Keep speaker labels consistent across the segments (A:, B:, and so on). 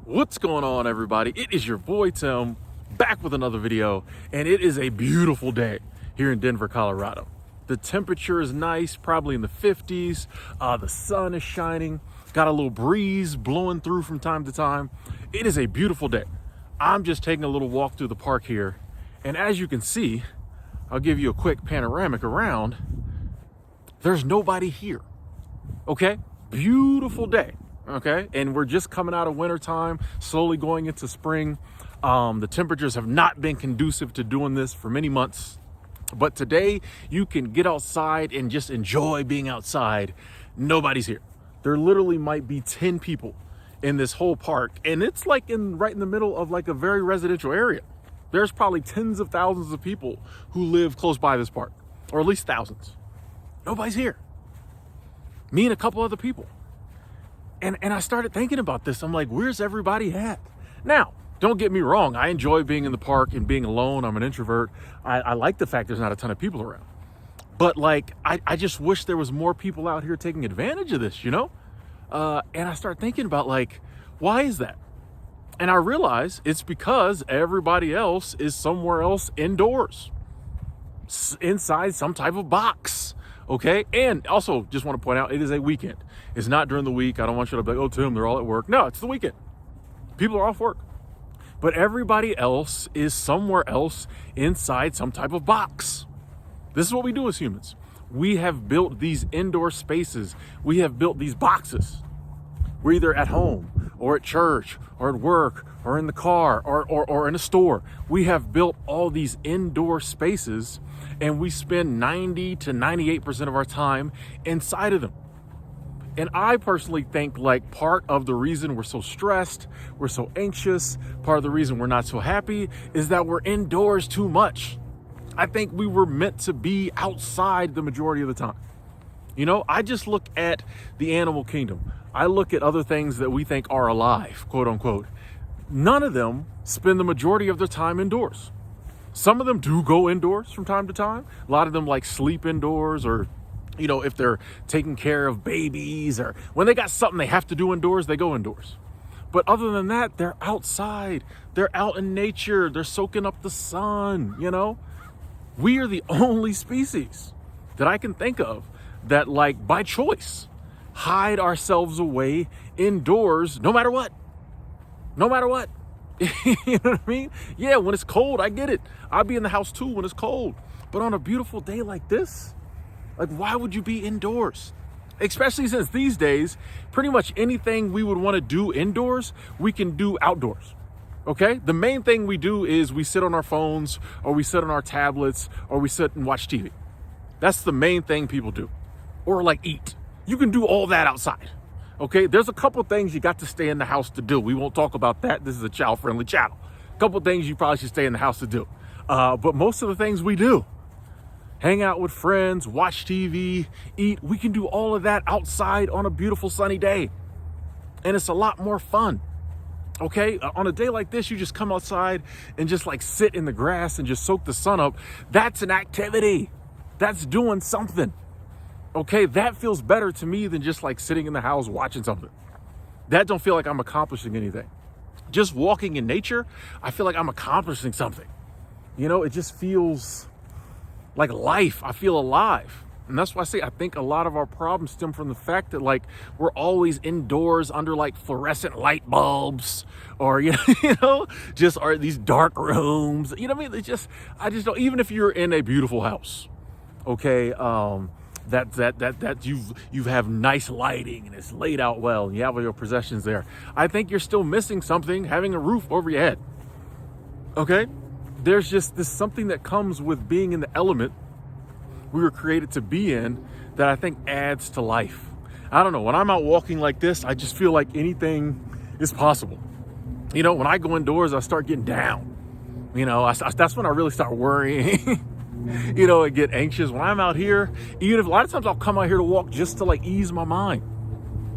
A: What's going on, everybody? It is your boy Tim, back with another video, and it is a beautiful day here in Denver, Colorado. The temperature is nice, probably in the 50s. The sun is shining, got a little breeze blowing through from time to time. It is a beautiful day. I'm just taking a little walk through the park here, and as you can see, I'll give you a quick panoramic around. There's nobody here, okay? Beautiful day. Okay, and we're just coming out of winter time, slowly going into spring. The temperatures have not been conducive to doing this for many months, but today you can get outside and just enjoy being outside. Nobody's here. There literally might be 10 people in this whole park, and it's like right in the middle of like a very residential area. There's probably tens of thousands of people who live close by this park, or at least thousands. Nobody's here. Me and a couple other people. And I started thinking about this. I'm like, where's everybody at? Now, don't get me wrong. I enjoy being in the park and being alone. I'm an introvert. I like the fact there's not a ton of people around. But like, I just wish there was more people out here taking advantage of this, you know? And I started thinking about like, why is that? And I realize it's because everybody else is somewhere else indoors, inside some type of box. Okay. And also just want to point out, it is a weekend. It's not during the week. I don't want you to be like, oh, Tim, they're all at work. No, it's the weekend. People are off work. But everybody else is somewhere else inside some type of box. This is what we do as humans. We have built these indoor spaces. We have built these boxes. We're either at home or at church or at work or in the car or in a store. We have built all these indoor spaces, and we spend 90 to 98% of our time inside of them. And I personally think like part of the reason we're so stressed, we're so anxious, part of the reason we're not so happy is that we're indoors too much. I think we were meant to be outside the majority of the time. You know, I just look at the animal kingdom. I look at other things that we think are alive, quote unquote. None of them spend the majority of their time indoors. Some of them do go indoors from time to time. A lot of them like sleep indoors, or you know, if they're taking care of babies or when they got something they have to do indoors, they go indoors. But other than that, they're outside. They're out in nature. They're soaking up the sun, you know? We are the only species that I can think of that, like, by choice, hide ourselves away indoors no matter what. No matter what. You know what I mean? Yeah, when it's cold, I get it. I'll be in the house too when it's cold. But on a beautiful day like this, like, why would you be indoors? Especially since these days, pretty much anything we would want to do indoors, we can do outdoors. Okay? The main thing we do is we sit on our phones, or we sit on our tablets, or we sit and watch TV. That's the main thing people do. Or like eat. You can do all that outside. Okay? There's a couple things you got to stay in the house to do. We won't talk about that. This is a child-friendly channel. A couple things you probably should stay in the house to do. But most of the things we do, hang out with friends, watch TV, eat. We can do all of that outside on a beautiful sunny day. And it's a lot more fun. Okay? On a day like this, you just come outside and just like sit in the grass and just soak the sun up. That's an activity. That's doing something. Okay? That feels better to me than just like sitting in the house watching something. That don't feel like I'm accomplishing anything. Just walking in nature, I feel like I'm accomplishing something. You know, it just feels like life. I feel alive. And that's why I say I think a lot of our problems stem from the fact that like we're always indoors under like fluorescent light bulbs, or you know, just are these dark rooms. You know what I mean? I just don't, even if you're in a beautiful house, okay, that you have nice lighting and it's laid out well and you have all your possessions there, I think you're still missing something having a roof over your head. Okay? There's just this something that comes with being in the element we were created to be in that I think adds to life. I don't know. When I'm out walking like this, I just feel like anything is possible. You know, when I go indoors, I start getting down. You know, that's when I really start worrying. You know, and get anxious. When I'm out here, even if a lot of times I'll come out here to walk just to like ease my mind.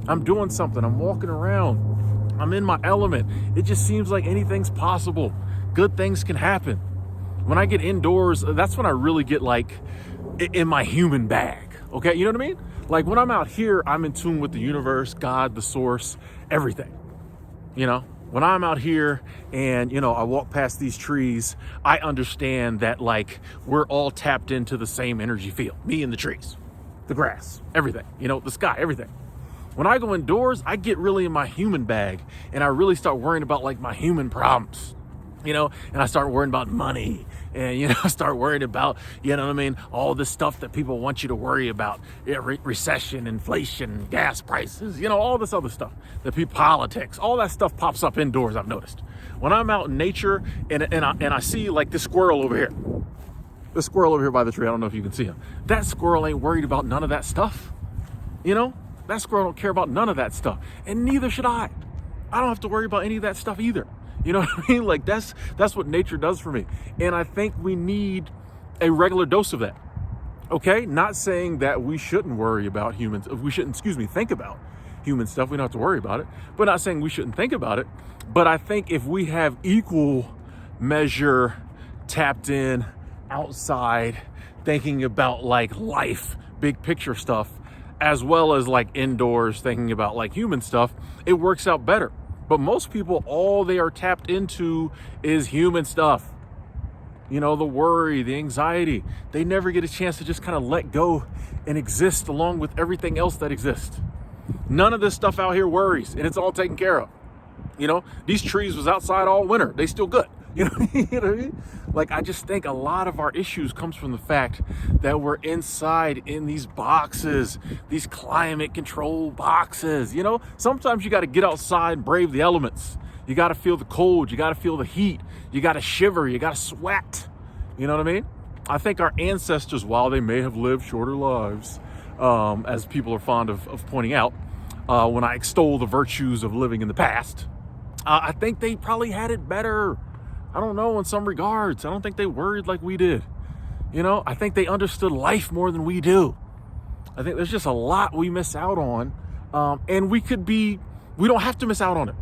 A: I'm doing something. I'm walking around. I'm in my element. It just seems like anything's possible. Good things can happen. When I get indoors, that's when I really get like in my human bag. Okay, you know what I mean? Like when I'm out here, I'm in tune with the universe, God, the source, everything. You know, When I'm out here and, you know, I walk past these trees, I understand that like we're all tapped into the same energy field, me and the trees, the grass, everything, you know, the sky, everything. When I go indoors, I get really in my human bag and I really start worrying about like my human problems, you know, and I start worrying about money and, you know, I start worrying about, you know what I mean, all this stuff that people want you to worry about, recession, inflation, gas prices, you know, all this other stuff, politics, all that stuff pops up indoors, I've noticed. When I'm out in nature and I see like this squirrel over here, by the tree, I don't know if you can see him. That squirrel ain't worried about none of that stuff, you know? That squirrel don't care about none of that stuff, and neither should I. I don't have to worry about any of that stuff either. You know what I mean? Like that's what nature does for me. And I think we need a regular dose of that. Okay? Not saying that we shouldn't worry about humans. We shouldn't, think about human stuff. We don't have to worry about it. But not saying we shouldn't think about it. But I think if we have equal measure tapped in outside, thinking about like life, big picture stuff, as well as like indoors thinking about like human stuff, it works out better. But most people, all they are tapped into is human stuff. You know, the worry, the anxiety. They never get a chance to just kind of let go and exist along with everything else that exists. None of this stuff out here worries, and it's all taken care of. You know, these trees was outside all winter. They still good. You know what I mean? Like, I just think a lot of our issues comes from the fact that we're inside in these boxes, these climate control boxes. You know, sometimes you got to get outside and brave the elements. You got to feel the cold. You got to feel the heat. You got to shiver. You got to sweat. You know what I mean? I think our ancestors, while they may have lived shorter lives, as people are fond of pointing out, when I extol the virtues of living in the past, I think they probably had it better. I don't know, in some regards. I don't think they worried like we did. You know, I think they understood life more than we do. I think there's just a lot we miss out on. And we don't have to miss out on it.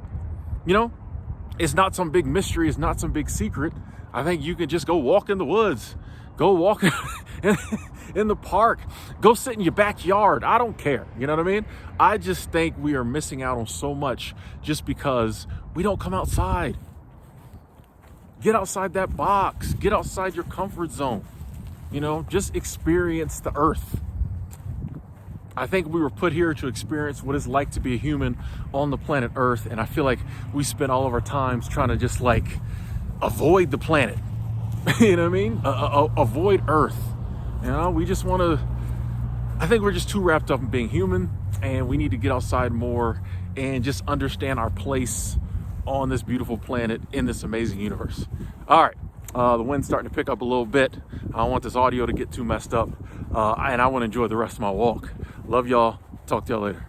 A: You know, it's not some big mystery. It's not some big secret. I think you can just go walk in the woods, go walk in the park, go sit in your backyard. I don't care. You know what I mean? I just think we are missing out on so much just because we don't come outside. Get outside that box. Get outside your comfort zone. You know, just experience the earth. I think we were put here to experience what it's like to be a human on the planet Earth. And I feel like we spend all of our times trying to just like avoid the planet. You know what I mean? Avoid Earth. You know, we just want to, I think we're just too wrapped up in being human, and we need to get outside more and just understand our place on this beautiful planet in this amazing universe. All right, the wind's starting to pick up a little bit. I don't want this audio to get too messed up, and I want to enjoy the rest of my walk. Love y'all. Talk to y'all later.